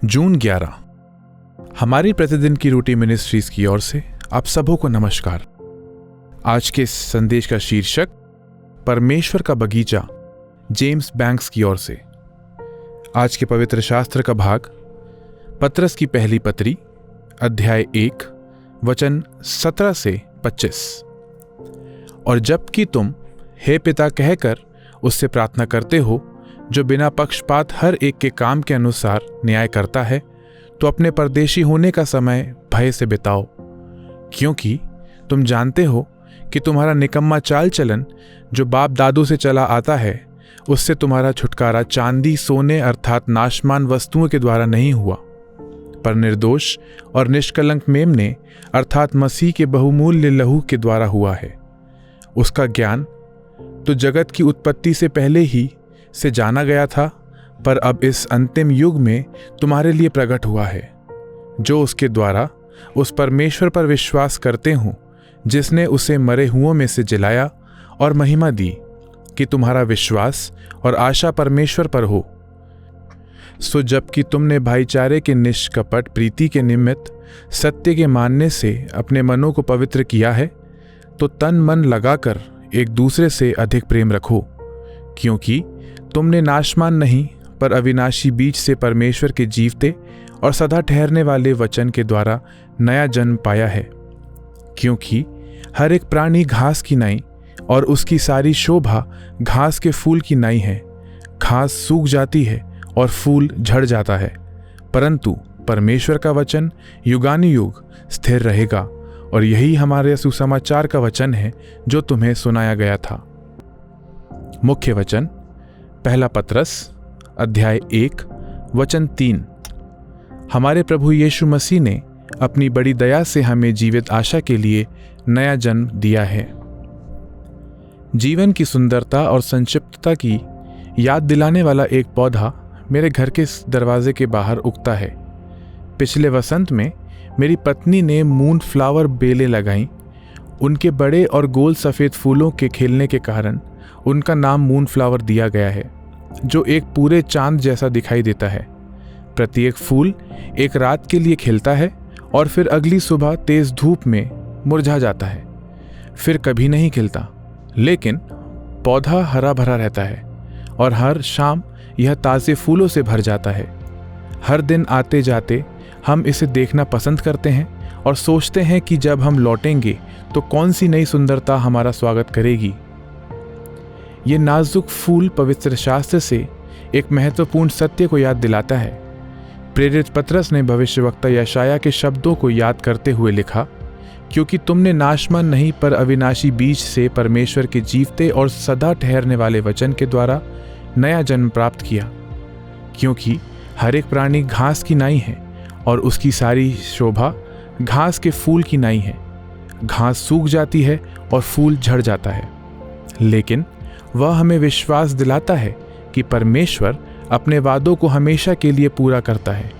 जून 11। हमारी प्रतिदिन की रूटीन मिनिस्ट्रीज की ओर से आप सबों को नमस्कार। आज के संदेश का शीर्षक परमेश्वर का बगीचा, जेम्स बैंक्स की ओर से। आज के पवित्र शास्त्र का भाग पतरस की पहली पत्री, अध्याय 1, वचन 17 से 25। और जबकि तुम हे पिता कहकर उससे प्रार्थना करते हो, जो बिना पक्षपात हर एक के काम के अनुसार न्याय करता है, तो अपने परदेशी होने का समय भय से बिताओ, क्योंकि तुम जानते हो कि तुम्हारा निकम्मा चाल चलन जो बाप दादू से चला आता है, उससे तुम्हारा छुटकारा चांदी सोने अर्थात नाशमान वस्तुओं के द्वारा नहीं हुआ, पर निर्दोष और निष्कलंक मेमने अर्थात मसीह के बहुमूल्य लहू के द्वारा हुआ है। उसका ज्ञान तो जगत की उत्पत्ति से पहले ही से जाना गया था, पर अब इस अंतिम युग में तुम्हारे लिए प्रकट हुआ है, जो उसके द्वारा उस परमेश्वर पर विश्वास करते हो, जिसने उसे मरे हुओं में से जिलाया और महिमा दी, कि तुम्हारा विश्वास और आशा परमेश्वर पर हो। सो जबकि तुमने भाईचारे के निष्कपट प्रीति के निमित्त सत्य के मानने से अपने मनों को पवित्र किया है, तो तन मन लगाकर एक दूसरे से अधिक प्रेम रखो, क्योंकि तुमने नाशमान नहीं पर अविनाशी बीज से परमेश्वर के जीवते और सदा ठहरने वाले वचन के द्वारा नया जन्म पाया है। क्योंकि हर एक प्राणी घास की नाई और उसकी सारी शोभा घास के फूल की नाई है। घास सूख जाती है और फूल झड़ जाता है, परंतु परमेश्वर का वचन युगानुयुग स्थिर रहेगा। और यही हमारे सुसमाचार का वचन है जो तुम्हें सुनाया गया था। मुख्य वचन पहला पतरस अध्याय 1, वचन 3। हमारे प्रभु यीशु मसीह ने अपनी बड़ी दया से हमें जीवित आशा के लिए नया जन्म दिया है। जीवन की सुंदरता और संक्षिप्तता की याद दिलाने वाला एक पौधा मेरे घर के दरवाजे के बाहर उगता है। पिछले वसंत में मेरी पत्नी ने मून फ्लावर बेलें लगाईं। उनके बड़े और गोल सफ़ेद फूलों के खिलने के कारण उनका नाम मून फ्लावर दिया गया है, जो एक पूरे चांद जैसा दिखाई देता है। प्रत्येक फूल एक रात के लिए खिलता है और फिर अगली सुबह तेज धूप में मुरझा जाता है, फिर कभी नहीं खिलता। लेकिन पौधा हरा भरा रहता है और हर शाम यह ताज़े फूलों से भर जाता है। हर दिन आते जाते हम इसे देखना पसंद करते हैं और सोचते हैं कि जब हम लौटेंगे तो कौन सी नई सुंदरता हमारा स्वागत करेगी। ये नाजुक फूल पवित्र शास्त्र से एक महत्वपूर्ण सत्य को याद दिलाता है। प्रेरित पतरस ने भविष्यवक्ता यशायाह के शब्दों को याद करते हुए लिखा, क्योंकि तुमने नाशमान नहीं पर अविनाशी बीज से परमेश्वर के जीवते और सदा ठहरने वाले वचन के द्वारा नया जन्म प्राप्त किया। क्योंकि हर एक प्राणी घास की नाई है और उसकी सारी शोभा घास के फूल की नाई है। घास सूख जाती है और फूल झड़ जाता है, लेकिन वह हमें विश्वास दिलाता है कि परमेश्वर अपने वादों को हमेशा के लिए पूरा करता है।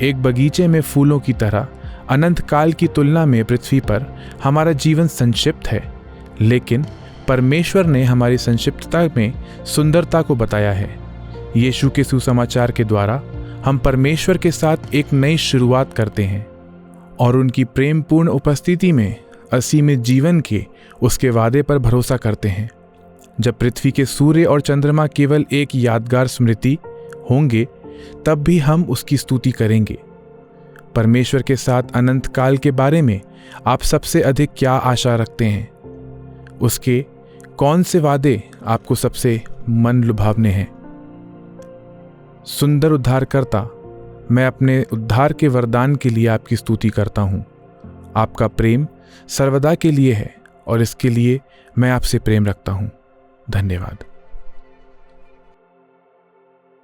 एक बगीचे में फूलों की तरह अनंत काल की तुलना में पृथ्वी पर हमारा जीवन संक्षिप्त है, लेकिन परमेश्वर ने हमारी संक्षिप्तता में सुंदरता को बताया है। यीशु के सुसमाचार के द्वारा हम परमेश्वर के साथ एक नई शुरुआत करते हैं और उनकी प्रेमपूर्ण उपस्थिति में असीमित जीवन के उसके वादे पर भरोसा करते हैं। जब पृथ्वी के सूर्य और चंद्रमा केवल एक यादगार स्मृति होंगे, तब भी हम उसकी स्तुति करेंगे। परमेश्वर के साथ अनंत काल के बारे में आप सबसे अधिक क्या आशा रखते हैं? उसके कौन से वादे आपको सबसे मन लुभावने हैं? सुंदर उद्धारकर्ता, मैं अपने उद्धार के वरदान के लिए आपकी स्तुति करता हूँ। आपका प्रेम सर्वदा के लिए है और इसके लिए मैं आपसे प्रेम रखता हूँ। धन्यवाद।